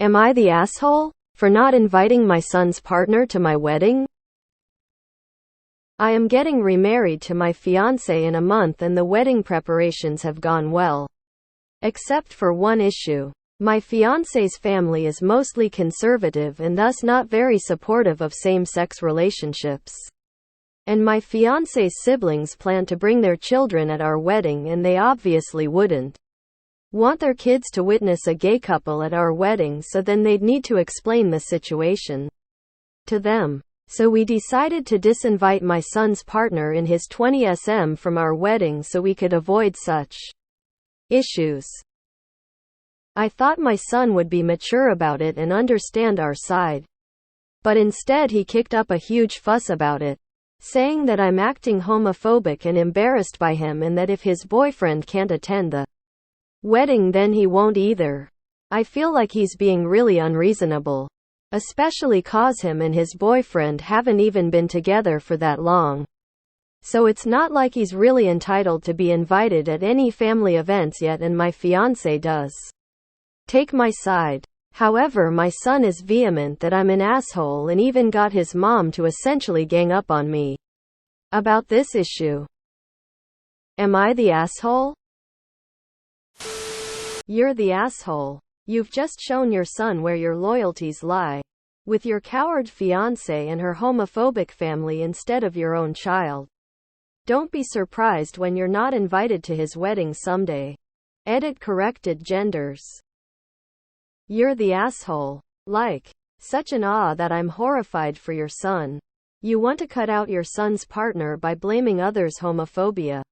Am I the asshole for not inviting my son's partner to my wedding? I am getting remarried to my fiancé in a month and the wedding preparations have gone well. Except for one issue. My fiancé's family is mostly conservative and thus not very supportive of same-sex relationships. And my fiancé's siblings plan to bring their children at our wedding and they obviously wouldn't want their kids to witness a gay couple at our wedding, so then they'd need to explain the situation to them. So we decided to disinvite my son's partner in his 20s from our wedding so we could avoid such issues. I thought my son would be mature about it and understand our side. But instead he kicked up a huge fuss about it, saying that I'm acting homophobic and embarrassed by him and that if his boyfriend can't attend the wedding then he won't either. I feel like he's being really unreasonable. Especially cause him and his boyfriend haven't even been together for that long. So it's not like he's really entitled to be invited at any family events yet, and my fiancé does take my side. However, my son is vehement that I'm an asshole and even got his mom to essentially gang up on me about this issue. Am I the asshole? You're the asshole. You've just shown your son where your loyalties lie. With your coward fiancé and her homophobic family instead of your own child. Don't be surprised when you're not invited to his wedding someday. Edit corrected genders. You're the asshole. Like, such an awe that I'm horrified for your son. You want to cut out your son's partner by blaming others' homophobia.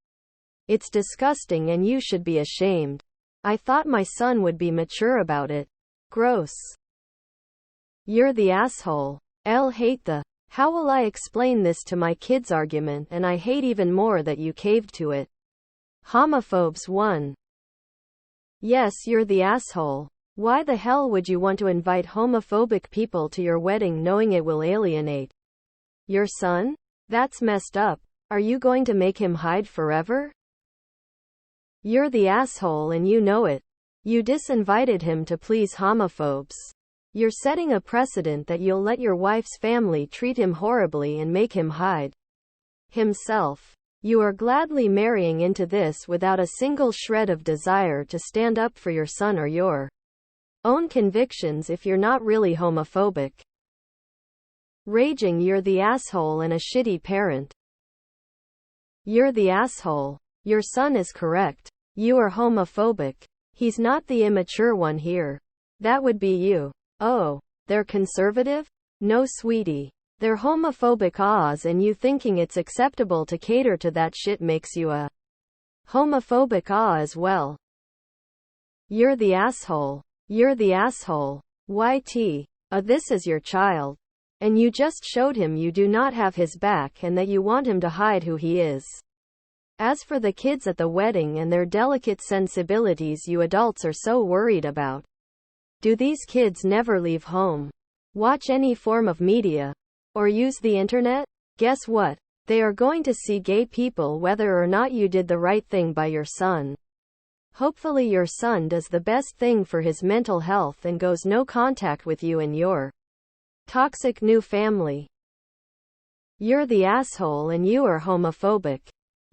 It's disgusting and you should be ashamed. I thought my son would be mature about it. Gross. You're the asshole. Hate the how will I explain this to my kids argument, and I hate even more that you caved to it. Homophobes 1. Yes, you're the asshole. Why the hell would you want to invite homophobic people to your wedding knowing it will alienate your son? That's messed up. Are you going to make him hide forever? You're the asshole and you know it. You disinvited him to please homophobes. You're setting a precedent that you'll let your wife's family treat him horribly and make him hide himself. You are gladly marrying into this without a single shred of desire to stand up for your son or your own convictions if you're not really homophobic. Raging, you're the asshole and a shitty parent. You're the asshole. Your son is correct. You are homophobic. He's not the immature one here. That would be you. Oh, they're conservative? No, sweetie. They're homophobic ahs, and you thinking it's acceptable to cater to that shit makes you a homophobic ah as well. You're the asshole. You're the asshole. YT. This is your child. And you just showed him you do not have his back and that you want him to hide who he is. As for the kids at the wedding and their delicate sensibilities you adults are so worried about. Do these kids never leave home, watch any form of media, or use the internet? Guess what? They are going to see gay people whether or not you did the right thing by your son. Hopefully your son does the best thing for his mental health and goes no contact with you and your toxic new family. You're the asshole and you are homophobic.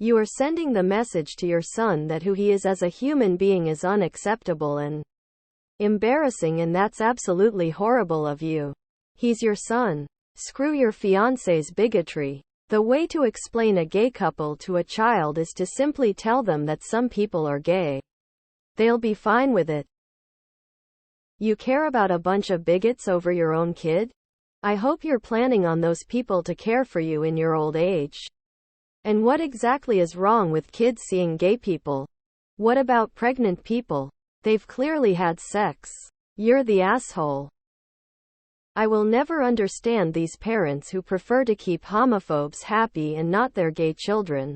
You are sending the message to your son that who he is as a human being is unacceptable and embarrassing, and that's absolutely horrible of you. He's your son. Screw your fiancé's bigotry. The way to explain a gay couple to a child is to simply tell them that some people are gay. They'll be fine with it. You care about a bunch of bigots over your own kid? I hope you're planning on those people to care for you in your old age. And what exactly is wrong with kids seeing gay people? What about pregnant people? They've clearly had sex. You're the asshole. I will never understand these parents who prefer to keep homophobes happy and not their gay children.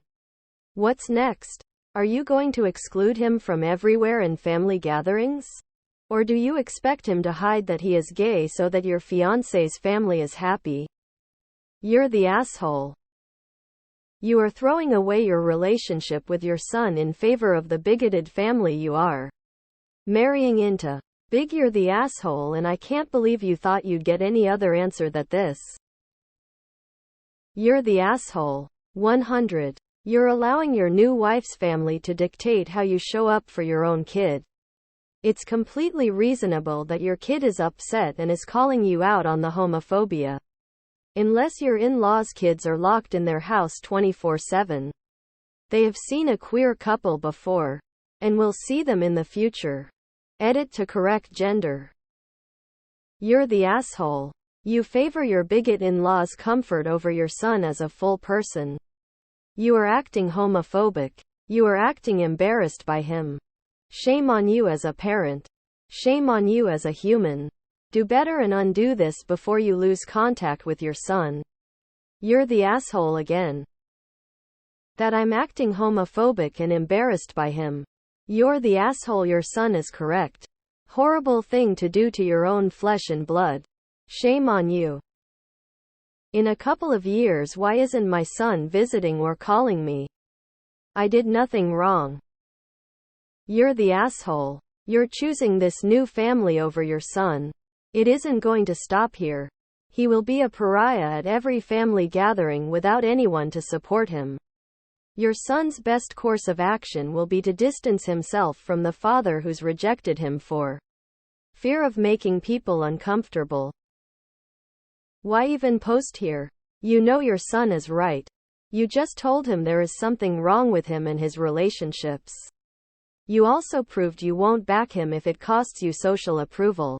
What's next? Are you going to exclude him from everywhere in family gatherings? Or do you expect him to hide that he is gay so that your fiancé's family is happy? You're the asshole. You are throwing away your relationship with your son in favor of the bigoted family you are marrying into. Big you're the asshole, and I can't believe you thought you'd get any other answer than this. You're the asshole. 100. You're allowing your new wife's family to dictate how you show up for your own kid. It's completely reasonable that your kid is upset and is calling you out on the homophobia. Unless your in-laws' kids are locked in their house 24/7. They have seen a queer couple before. And will see them in the future. Edit to correct gender. You're the asshole. You favor your bigot in-laws' comfort over your son as a full person. You are acting homophobic. You are acting embarrassed by him. Shame on you as a parent. Shame on you as a human. Do better and undo this before you lose contact with your son. You're the asshole again. That I'm acting homophobic and embarrassed by him. You're the asshole. Your son is correct. Horrible thing to do to your own flesh and blood. Shame on you. In a couple of years, why isn't my son visiting or calling me? I did nothing wrong. You're the asshole. You're choosing this new family over your son. It isn't going to stop here. He will be a pariah at every family gathering without anyone to support him. Your son's best course of action will be to distance himself from the father who's rejected him for fear of making people uncomfortable. Why even post here? You know your son is right. You just told him there is something wrong with him and his relationships. You also proved you won't back him if it costs you social approval.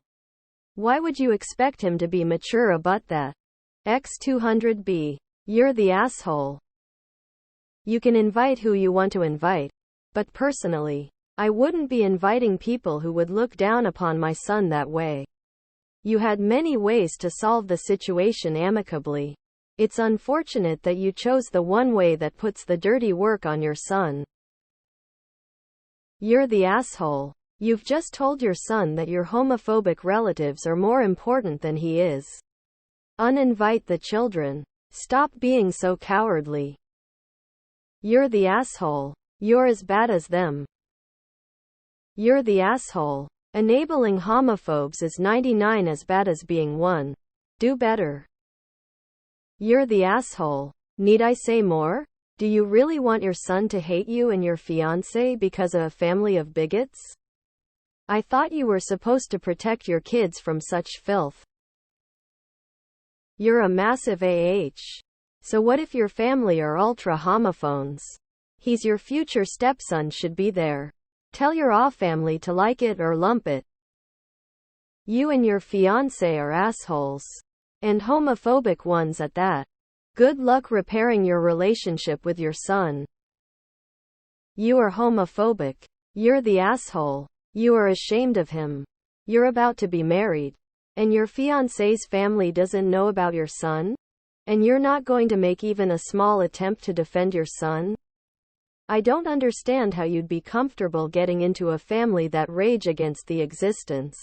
Why would you expect him to be mature about that? X200B. You're the asshole. You can invite who you want to invite. But personally, I wouldn't be inviting people who would look down upon my son that way. You had many ways to solve the situation amicably. It's unfortunate that you chose the one way that puts the dirty work on your son. You're the asshole. You've just told your son that your homophobic relatives are more important than he is. Uninvite the children. Stop being so cowardly. You're the asshole. You're as bad as them. You're the asshole. Enabling homophobes is 99 as bad as being one. Do better. You're the asshole. Need I say more? Do you really want your son to hate you and your fiancé because of a family of bigots? I thought you were supposed to protect your kids from such filth. You're a massive So what if your family are ultra homophones? He's your future stepson, should be there. Tell your family to like it or lump it. You and your fiancé are assholes. And homophobic ones at that. Good luck repairing your relationship with your son. You are homophobic. You're the asshole. You are ashamed of him. You're about to be married. And your fiancé's family doesn't know about your son? And you're not going to make even a small attempt to defend your son? I don't understand how you'd be comfortable getting into a family that rage against the existence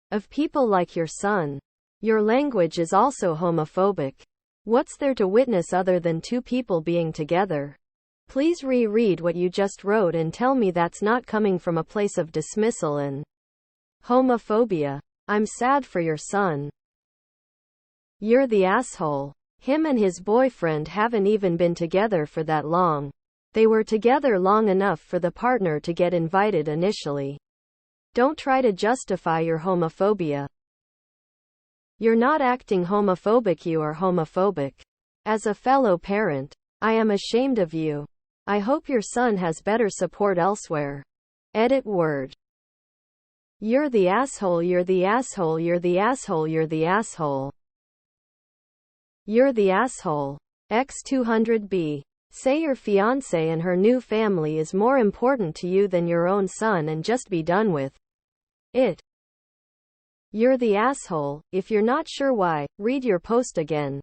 of people like your son. Your language is also homophobic. What's there to witness other than two people being together? Please reread what you just wrote and tell me that's not coming from a place of dismissal and homophobia. I'm sad for your son. You're the asshole. Him and his boyfriend haven't even been together for that long. They were together long enough for the partner to get invited initially. Don't try to justify your homophobia. You're not acting homophobic, you are homophobic. As a fellow parent, I am ashamed of you. I hope your son has better support elsewhere. Edit word. You're the asshole, you're the asshole, you're the asshole, you're the asshole. You're the asshole. X200B. Say your fiancé and her new family is more important to you than your own son and just be done with it. You're the asshole. If you're not sure why, read your post again.